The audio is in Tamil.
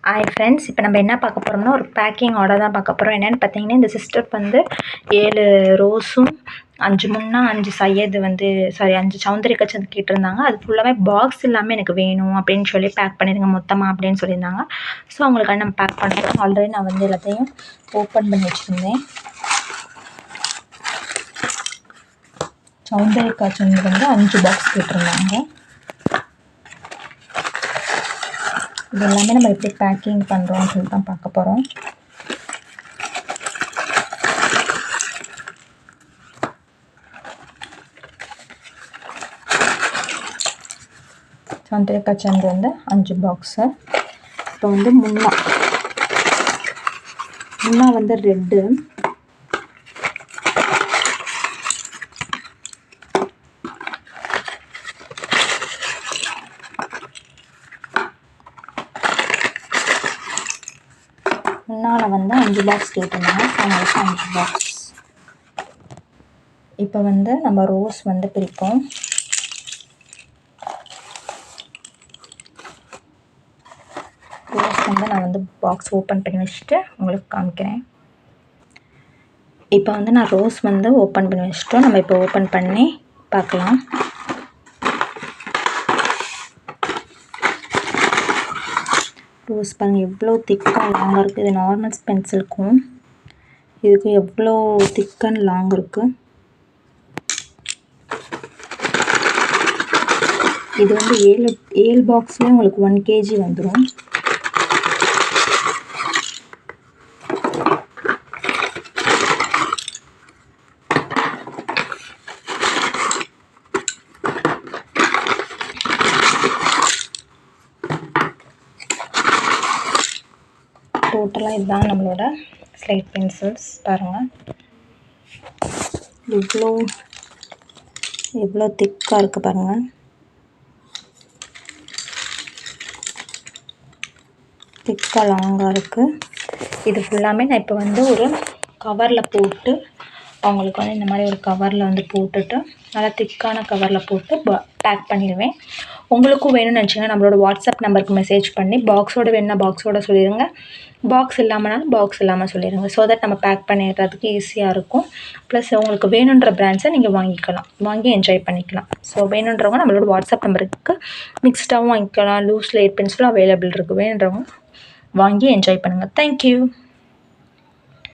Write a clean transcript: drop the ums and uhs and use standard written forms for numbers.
ஹாய் ஃப்ரெண்ட்ஸ், இப்போ நம்ம என்ன பார்க்க போகிறோம்னா ஒரு பேக்கிங் ஆர்டர் தான் பார்க்க போகிறோம். என்னென்னு பார்த்தீங்கன்னா, இந்த சிஸ்டருக்கு வந்து 7 ரோஸும் 5 முன்னா 5 சையது வந்து 5 சௌந்தரி கச்சன் கேட்டிருந்தாங்க. அது ஃபுல்லாகவே பாக்ஸ் இல்லாமல் எனக்கு வேணும் அப்படின்னு சொல்லி பேக் பண்ணிடுங்க மொத்தமாக அப்படின்னு சொல்லியிருந்தாங்க. ஸோ அவங்களுக்காக நம்ம பேக் பண்ணுறோம். ஆல்ரெடி நான் வந்து எல்லாத்தையும் ஓப்பன் பண்ணி வச்சுருந்தேன். சௌந்தரி கச்சன் வந்து 5 பாக்ஸ் கேட்டிருந்தாங்க. இது எல்லாமே நம்ம எப்படி பேக்கிங் பண்ணுறோம்னு சொல்லி தான் பார்க்க போகிறோம். சௌந்தரி கச்சன் வந்து 5 பாக்ஸு. இப்போ வந்து முன்னா வந்து ரெட்டு, முன்னால் வந்து 5 பாக்ஸ் கேட்டிருந்தாங்க. அவங்களுக்கு 5 பாக்ஸ். இப்போ வந்து நம்ம ரோஸ் வந்து பிரிப்போம். ரோஸ் வந்து நான் வந்து பாக்ஸ் ஓப்பன் பண்ணி வச்சுட்டு உங்களுக்கு காமிக்கிறேன். இப்போ வந்து நான் ரோஸ் வந்து ஓப்பன் பண்ணி வச்சுட்டோம். நம்ம இப்போ ஓப்பன் பண்ணி பார்க்கலாம். ரோஸ் பாருங்கள் எவ்வளோ திக்காக லாங்காக இருக்குது. இது நார்மல் பென்சிலுக்கும் இதுக்கு எவ்வளோ திக் அண்ட் லாங் இருக்குது. இது வந்து 7 பாக்ஸ்லேயே உங்களுக்கு 1 kg வந்துடும். டோட்டலாக இதுதான் நம்மளோட ஸ்லேட் பென்சில்ஸ். பாருங்கள் எவ்வளோ திக்காக இருக்குது பாருங்கள். திக்காக லாங்காக இருக்குது. இது ஃபுல்லாமே நான் இப்போ வந்து ஒரு கவரில் போட்டு அவங்களுக்கு வந்து இந்த மாதிரி ஒரு கவரில் வந்து போட்டுட்டு நல்லா திக்கான கவரில் போட்டு பேக் பண்ணிடுவேன். உங்களுக்கும் வேணும்னு நினச்சிங்கன்னா நம்மளோட வாட்ஸ்அப் நம்பருக்கு மெசேஜ் பண்ணி பாக்ஸோடு வேணுன்னா பாக்ஸோடு சொல்லிடுங்க, பாக்ஸ் இல்லாமல்னாலும் பாக்ஸ் இல்லாமல் சொல்லிடுங்க. ஸோ தட் நம்ம பேக் பண்ணிடுறதுக்கு ஈஸியாக இருக்கும். ப்ளஸ் உங்களுக்கு வேணுன்ற பிராண்ட்ஸை நீங்கள் வாங்கி என்ஜாய் பண்ணிக்கலாம். ஸோ வேணுன்றவங்க நம்மளோட வாட்ஸ்அப் நம்பருக்கு மிக்ஸ்டாகவும் வாங்கிக்கலாம், லூஸ் ஸ்லேட் பென்சிலும் அவைலபிள் இருக்குது. வேணுன்றவங்க வாங்கி என்ஜாய் பண்ணுங்கள். தேங்க்யூ.